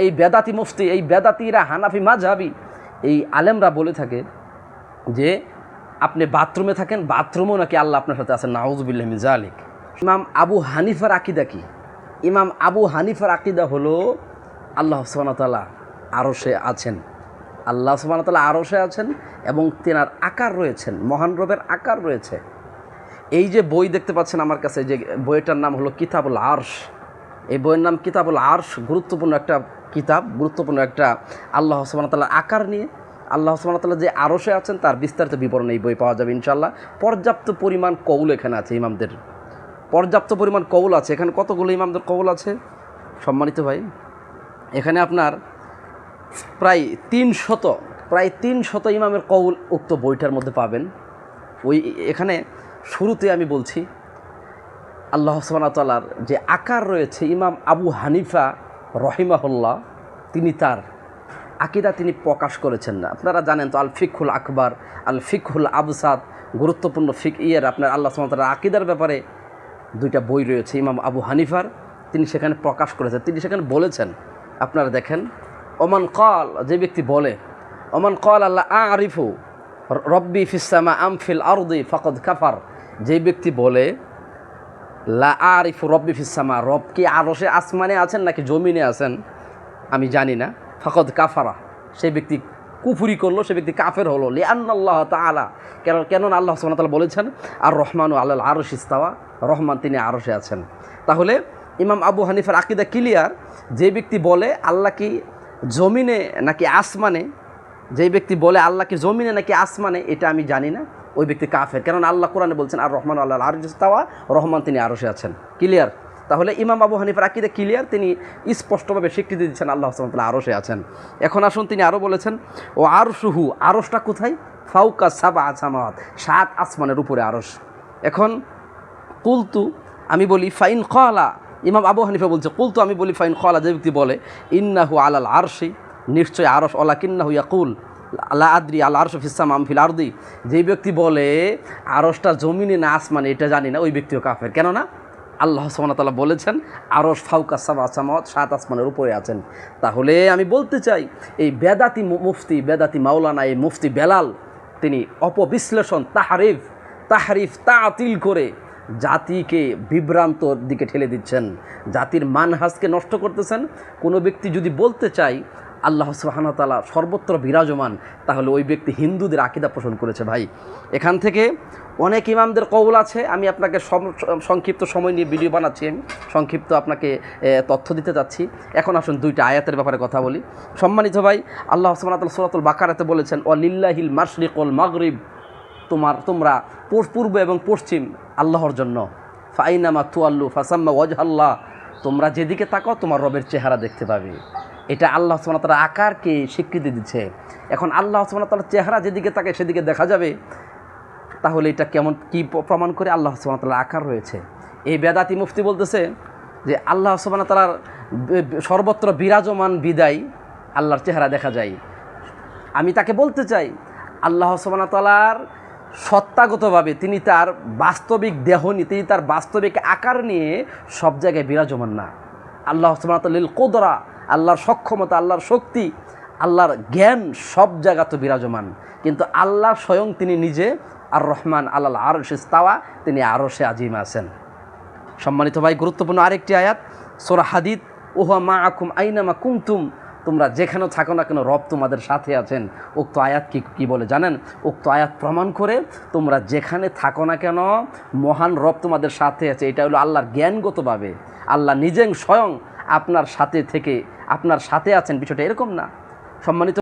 এই বেদাতি মুফতি, এই বেদাতিরা হানাফি মাযহাবী এই আলেমরা বলে থাকে যে আপনি বাথরুমে থাকেন, বাথরুমেও নাকি আল্লাহ আপনার সাথে আছেন। নাউযুবিল্লাহি মিন যালিক। ইমাম আবু হানিফার আকীদা কি? ইমাম আবু হানিফার আকীদা হলো আল্লাহ সুবহানাহু ওয়া তাআলা আরশে আছেন, আল্লাহ সুবহানাহু ওয়া তাআলা আরশে আছেন এবং তেনার আকার রয়েছেন, মহান রবের আকার রয়েছে। এই যে বই দেখতে পাচ্ছেন আমার কাছে, যে বইটার নাম হলো কিতাবুল আরশ, এই বইয়ের নাম কিতাবুল আরশ, গুরুত্বপূর্ণ একটা কিতাব, গুরুত্বপূর্ণ একটা আল্লাহ সুবহানাহু ওয়া তাআলার আকার নিয়ে, আল্লাহ সুবহানাহু ওয়া তাআলা যে আরশে আছেন তার বিস্তারিত বিবরণ এই বই পাওয়া যাবে ইনশাআল্লাহ। পর্যাপ্ত পরিমাণ কৌল এখানে আছে, ইমামদের পর্যাপ্ত পরিমাণ কৌল আছে এখানে। কতগুলো ইমামদের কৌল আছে সম্মানিত ভাই? এখানে আপনার প্রায় 300 ইমামের কৌল উক্ত বইটার মধ্যে পাবেন। এখানে শুরুতে আমি বলছি আল্লাহ সুবহানাহু ওয়া তাআলার যে আকার রয়েছে, ইমাম আবু হানিফা রহিমাহুল্লাহ তিনি তার আকীদা তিনি প্রকাশ করেছেন না। আপনারা জানেন তো আল ফিকহুল আকবার, আল ফিকহুল আবসাত, গুরুত্বপূর্ণ আপনার আল্লাহ সুবহানাহু ওয়া তাআলার আকীদার ব্যাপারে 2টা বই রয়েছে ইমাম আবু হানিফার, তিনি সেখানে প্রকাশ করেছেন। তিনি সেখানে বলেছেন, আপনারা দেখেন, ওমান ক্বাল, যে ব্যক্তি বলে, ওমান ক্বাল আল্লাহ আরিফু রব্বি ফিস সামা আম ফিল আরদি ফাকাদ কাফার, যে ব্যক্তি বলে লা আরিফু রব্বি ফিস সামা, রব কি আরশে আসমানে আছেন নাকি জমিনে আছেন আমি জানি না, ফাকাদ কাফারা, সেই ব্যক্তি কুফরি করলো, সে ব্যক্তি কাফের হলো। লিআন্নাল্লাহ তাআলা, কেননা আল্লাহ সুবহানাহু ওয়া তাআলা বলেছেন আর রহমানু আলাল আরশি ইস্তাওয়া, রহমান তিনি আরশে আছেন। তাহলে ইমাম আবু হানিফার আকীদা ক্লিয়ার। যে ব্যক্তি বলে আল্লাহ কি জমিনে নাকি আসমানে, যে ব্যক্তি বলে আল্লাহ কি জমিনে নাকি আসমানে এটা আমি জানি না, ওই ব্যক্তি কাফের। কেননা আল্লাহ কোরআনে বলছেন আর রহমান আলাল আরশি ইস্তাওয়া, রহমান তিনি আরশে আছেন। ক্লিয়ার? তাহলে ইমাম আবু হানিফার আকীদা ক্লিয়ার, তিনি স্পষ্টভাবে স্বীকৃতি দিচ্ছেন আল্লাহ সুবহানাহু ওয়া তাআলা আরশে আছেন। এখন আসুন তিনি আরও বলেছেন ও আরশুহু, আরশটা কোথায়? ফাওকা সাবআ সামাওয়াত, 7 আসমানের উপরে আরশ। এখন কুলতু, আমি বলি ফাইন ক্বালা, ইমাম আবু হানিফা বলছে কুলতু, আমি বলি ফাইন ক্বালা, যে ব্যক্তি বলে ইন্নাহু আলাল আরশি, নিশ্চয় আরশ, ওয়ালাকিন্নাহু ইয়াকুল লা আদরি আল আরশু ফিস সামা আম ফিল আরদি, যেই ব্যক্তি বলে আরশটা জমিনে না আসমানে এটা জানি না, ওই ব্যক্তিও কাফের। কেননা আল্লাহ সুবহানাহু ওয়া তাআলা বলেছেন আরশ ফাওকা সাবআ সামাওয়াত, 7 আসমানের উপরে আছেন। তাহলে আমি বলতে চাই এই বেদাতি মুফতি, বেদাতি মাওলানা, এই মুফতি বেলাল তিনি অপবিশ্লেষণ, তাহরিফ তাতিল করে জাতিকে বিভ্রান্তর দিকে ঠেলে দিচ্ছেন, জাতির মানহাজকে নষ্ট করতেছেন। কোনো ব্যক্তি যদি বলতে চায় আল্লাহ সুবহানাহু ওয়া তাআলা সর্বত্র বিরাজমান, তাহলে ওই ব্যক্তি হিন্দুদের আকীদা পোষণ করেছে। ভাই, এখান থেকে অনেক ইমামদের কওল আছে, আমি আপনাকে সংক্ষিপ্ত সময় নিয়ে ভিডিও বানাচ্ছি, আমি সংক্ষিপ্ত আপনাকে তথ্য দিতে যাচ্ছি। এখন আসুন 2টা আয়াতের ব্যাপারে কথা বলি। সম্মানিত ভাই, আল্লাহ সুবহানাহু ওয়া তাআলা সূরাতুল বাকারাতে বলেছেন ওয়ালিল্লাহিল মাশরিক ওয়াল মাগরিব, তোমরা পূর্ব এবং পশ্চিম আল্লাহর জন্য, ফাইনামা তুয়াল্লু ফাসাম্মা ওয়াজহাল্লাহ, তোমরা যেদিকে তাকাও তোমার রবের চেহারা দেখতে পাবে। এটা আল্লাহ সুবহানাহু ওয়া তাআলা আকারকে স্বীকৃতি দিচ্ছে। এখন আল্লাহ সুবহানাহু ওয়া তাআলা চেহারা যেদিকে তাকায় সেদিকে দেখা যাবে, তাহলে এটা কেমন কি প্রমাণ করে? আল্লাহ সুবহানাহু ওয়া তাআলার আকার রয়েছে। এই বেদাতি মুফতি বলতেছে যে আল্লাহ সুবহানাহু ওয়া তাআলার সর্বত্র বিরাজমান বিদায় আল্লাহর চেহারা দেখা যায়। আমি তাকে বলতে চাই আল্লাহ সুবহানাহু ওয়া তাআলার সত্তাগতভাবে তিনি তার বাস্তবিক দেহ নিয়ে, তিনি তার বাস্তবিক আকার নিয়ে সব জায়গায় বিরাজমান না। আল্লাহ সুবহানাহু ওয়া তাআলা লিল কুদরা, আল্লাহর সক্ষমতা, আল্লাহর শক্তি, আল্লাহর জ্ঞান সব জায়গাতে বিরাজমান, কিন্তু আল্লাহ স্বয়ং তিনি নিজে আর রহমান আলাল আরশি ইস্তাওয়া, তিনি আরশে আজিম আছেন। সম্মানিত ভাই, গুরুত্বপূর্ণ আরেকটি আয়াত সূরা হাদীদ, ওয়া মাআকুম আইনামা কুনতুম, তোমরা যেখানেও থাকো না কেন রব তোমাদের সাথে আছেন। উক্ত আয়াত কি বলে জানেন? উক্ত আয়াত প্রমাণ করে তোমরা যেখানে থাকো না কেন মহান রব তোমাদের সাথে আছে। এটা হলো আল্লাহর জ্ঞানগতভাবে, আল্লাহ নিজে স্বয়ং আপনার সাথে থেকে আপনার সাথে আছেন, বিষয়টা এরকম না। সম্মানিত